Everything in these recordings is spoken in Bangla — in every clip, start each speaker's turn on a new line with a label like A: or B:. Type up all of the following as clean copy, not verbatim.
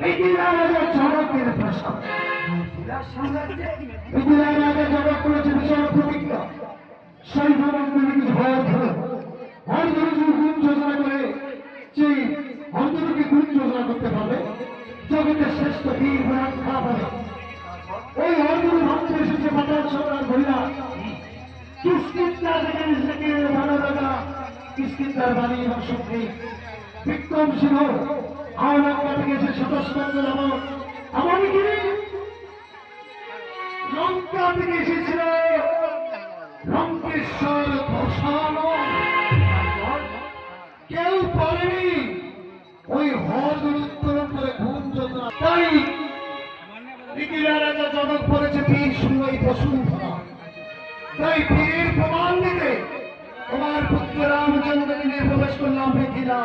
A: মিথিলা রাজা জনকের প্রসাদ। মিথিলা রাজা জনক করেছে বিশাল প্রতিজ্ঞা, সেই জনকগুলিকে ঝড় ধরে অর্ধরূপী গুণ যোজনা করে যে অর্ধরূপী গুণ যোজনা করতে পারবে জগতের শ্রেষ্ঠ বীর পুরাণ খাওয়া পাবে। ওই অর্ধরূপ ভাবতে এসেছে পাতাল সম্রাট হরিরা কিষ্কিন্দা থেকে ভালো রাজা কিষ্কিন্দার বাণী এবং শক্তি বিক্রম সিংহ আওরঙ্গা থেকে এসে সদস্যবন্ধ নামক এমনকি লঙ্কা থেকে এসেছিল লঙ্কেশ্বর বসানো। কেউ পারেনি ওই হ্রদ উত্তোলন করে ঘুম যোজনা। তাই মিথিলা রাজা জনক করেছে বীর সুন্দরী পশু। তাই বীরের প্রমাণ দিতে তোমার পুত্র রামচন্দ্রকে নিয়ে প্রবেশ করলাম মিথিলা।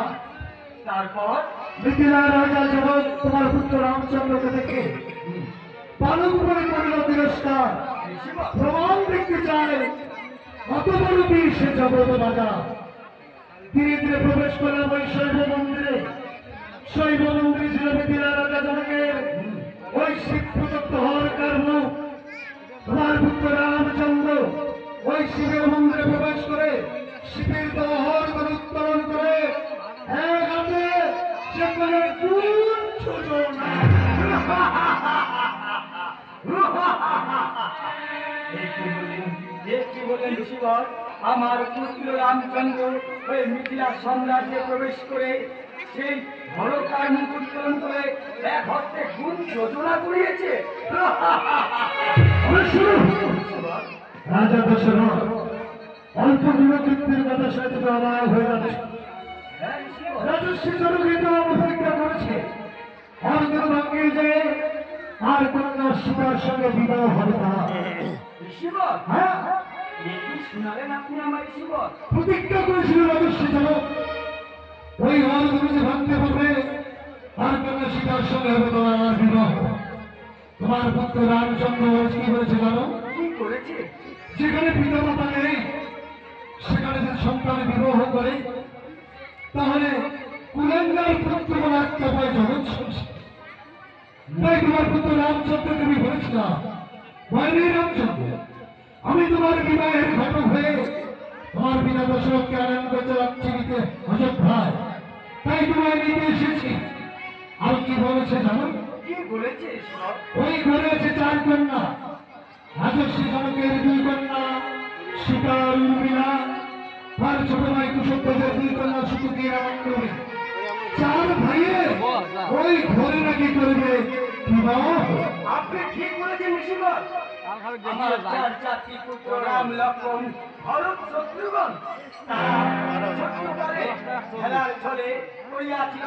A: তারপর মিথিলা রাজা জনক তোমার পুত্র রামচন্দ্রকে দেখে পালন করে করল তিরস্কার। প্রমাণ দেখতে চায় কত বড় বীর সে জগৎ রাজা। ধীরে ধীরে প্রবেশ করলাম ওই শৈব মন্দিরে। শৈব মন্দিরে ছিল মিথিলা রাজা জনকের ওই শিব প্রদত্ত হরকার মুখ। তোমার পুত্র রামচন্দ্র ওই শিবের মন্দিরে প্রবেশ করে শিবের দহর উত্তোলন করে এক হাতে সেখানে
B: আমার পুত্র রামচন্দ্র ওই মিথিলা সাম্রাজ্যে প্রবেশ করে সেই হরকার মুখ উত্তোলন করে এক হস্তে গুণ যোজনা করিয়েছে।
A: রাজা দশরথ অল্প দিনের কথা সাথে অবাক হয়ে যাচ্ছে। রাজস্বী জনগৃত অপেক্ষা করেছে অর্ধের ভাঙ্গে যে আর কন্যা সীতার সঙ্গে বিবাহ হবে না। হ্যাঁ,
B: শুনালেন আপনি আমার শিবর
A: প্রতিজ্ঞা করেছিল রাজস্বী জনক ওই অর্ধ যে ভাঙতে পারবে আর কন্যা সীতার সঙ্গে হবে তোমার বিবাহ। তোমার পুত্র রামচন্দ্র কি বলেছে জানো?
B: কি করেছে?
A: যেখানে পিতা মাতা নেই সেখানে যদি সন্তানের বিবাহ করে তাহলে কুলেঙ্গার পুত্র বলে একটা পায় জগৎ সংসার। তাই তোমার পুত্র রামচন্দ্র তুমি বলেছিলাম ভয় রামচন্দ্র আমি তোমার বিবাহের ঘটক হয়ে তোমার বিনা দশরথকে আনন্দ চালাচ্ছি নিতে অযোধ্যায়। তাই তোমায় নিতে এসেছি। আর কি বলেছে জানো?
B: কি বলেছে?
A: ওই ঘরে আছে 4 কন্যা। রাজস্বী জনকের 2 কন্যা সীতা উর্মিলা, তার ছোট ভাই কুশধ্বজের 2 কন্যা সুতী রামণ্ডবী। 4 ভাইয়ে ওই ঘরে নাকি করবে বিবাহ।
B: আপনি ঠিক বলেছেন ঋষিবর। আমার 4 জাতি পুত্র রাম লক্ষ্মণ ভরত শত্রুঘ্ন তারা ছোটকালে খেলার ছলে করিয়াছিল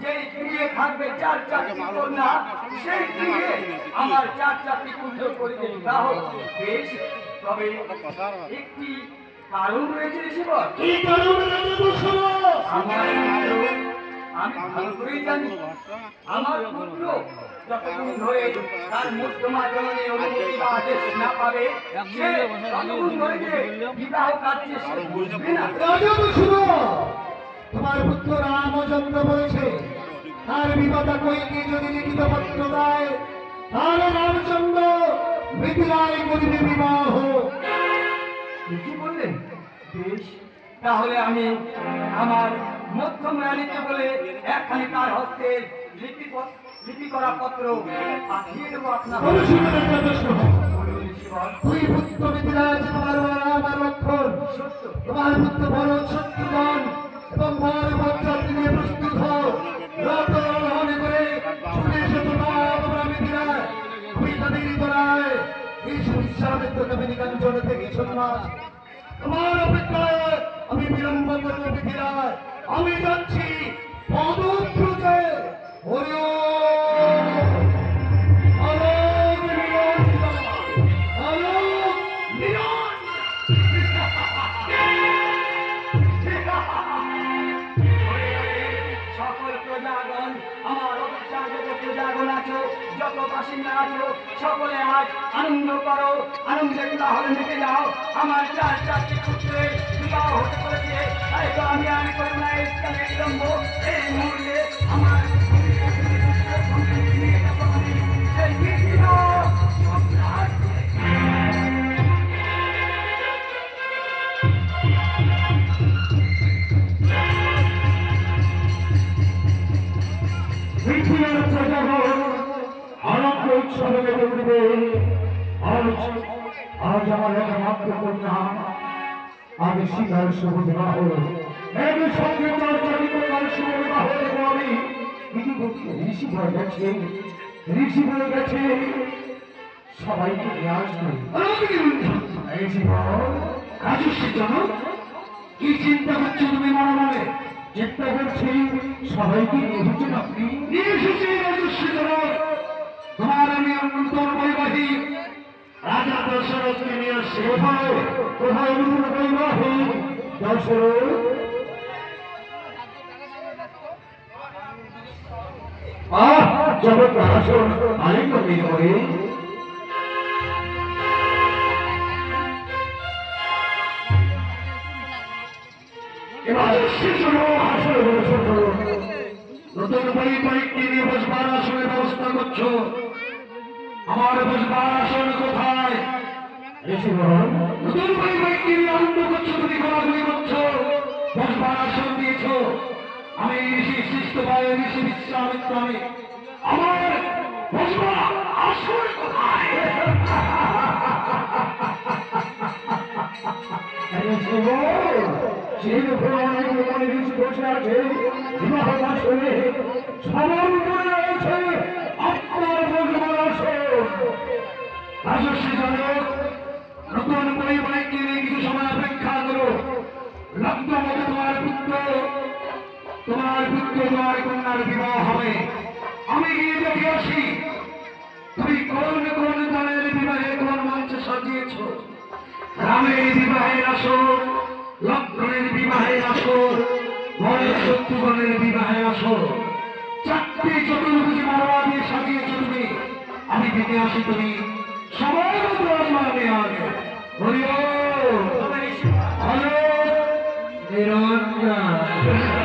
B: যেই গৃহে থাকবে 4 জাতি কন্যা সেই গৃহে আমার 4 জাতি পুত্র করিবে বিবাহ। বেশ, তবে একটি কারণ রয়েছে ঋষিবর।
A: কি কারণ রাজা দশরথ?
B: আমি ভালো করেই জানি আমার পুত্র যতক্ষণ ধরে তার মধ্যমা জননে অনুমতি বা আদেশ না পাবে সে ততক্ষণ ধরে যে বিবাহ কার্যে সে বুঝবে না।
A: রাজা দশরথ তোমার পুত্র রামচন্দ্র বলেছে তার বিবাদা কইকে যদি লিখিত পত্র দেয় তাহলে রামচন্দ্র মিথিলায় করিবে বিবাহ।
B: কি বললেন? বেশ, তাহলে আমি আমার মধ্যম রানীকে বলে একখানি তার হস্তে লিপি করা পত্র পাঠিয়ে দেবো আপনার।
A: দুই পুত্র মিথিলায় আছে তোমার আমার লক্ষণ। তোমার পুত্র ভরত শত্রুঘ্ন এবং বর বরযাত্রী নিয়ে প্রস্তুত হও। রথ রহনে করে ছুটে এসে তোমরা মিথিলায় তুমি তাদের হৃদয় এই বিশ্বামিত্র কবিনী কাঞ্চন থেকে সন্ন্যাস তোমার অপেক্ষায় আমি বিলম্ব করতে মিথিলায় আমি যাচ্ছি পদব্রজে। হরি
B: সকল প্রজাগণ আমার অপেক্ষা যত প্রজাগণ আছো যত বাসিন্দা আছো সকলে আজ আনন্দ করো, আনন্দে বিবাহে মেতে যাও। আমার 4 জাতি পুত্রের বিবাহ হতে চলেছে। তাই তো আমি করুণায় বিলম্ব এই মুহূর্তে আমার
A: পৃথিবীর প্রজাগণ আনন্দ উৎসবে মেতে উঠবে। আজ আমার একমাত্র কন্যা আমি শিকার শুভ বিবাহ একই সঙ্গে চর্চারি কন্যার শুভ বিবাহ দেবো আমি। ঋষি হয়ে গেছে, ঋষি হয়ে গেছে, সবাইকে নিয়ে আসবে। রাজস্বী জনক, কি চিন্তা করছো তুমি মনে মনে? চিন্তা করছি সবাইকে নিয়ে এসেছেন আপনি। নিয়ে এসেছি রাজস্বী জনক, তোমার আমি অন্তর বৈবাহী রাজা দশরথকে নিয়ে আসছি। কোথায় কোথায় অন্তর বৈবাহী দশরথ? জগৎ আসন আলিঙ্গ করে নতুন পরিবারকে নিয়ে বসবার আসনের ব্যবস্থা করছো। আমার বসবার আসন কোথায়? নতুন পরিবারকে নিয়ে আনন্দ করছো, তুমি ঘোরাঘুরি করছো, বসবার আসন দিয়েছ। আমি ঋষি সৃষ্ট ভাই ঋষি বিশ্বামিত্র, আমি আমার বসবার আসন কোথায়? সেই অনেক ঋষি বসে আছে বিবাহ আসনে, সবার উপরে রয়েছে আপনার বসবার আসন। রাজস্বী জনক, নতুন পরিবারকে নিয়ে কিছু সময় অপেক্ষা করো। লগ্ন মতো তোমার পুত্র তোমার কন্যার বিবাহ হবে। আমি গিয়ে দেখে আসি তুমি কোন কোন দলের বিবাহে কোন মঞ্চে সাজিয়েছ। রামের বিবাহের আসর, লক্ষ্মণের বিবাহের আসর, শত্রুগণের বিবাহের আসর, চারটি চতুর্ভুজ মারোয়া দিয়ে সাজিয়েছ তুমি। আমি দেখে আসি তুমি সবাই মতো আসবে। আগে হরিও নিরঞ্জন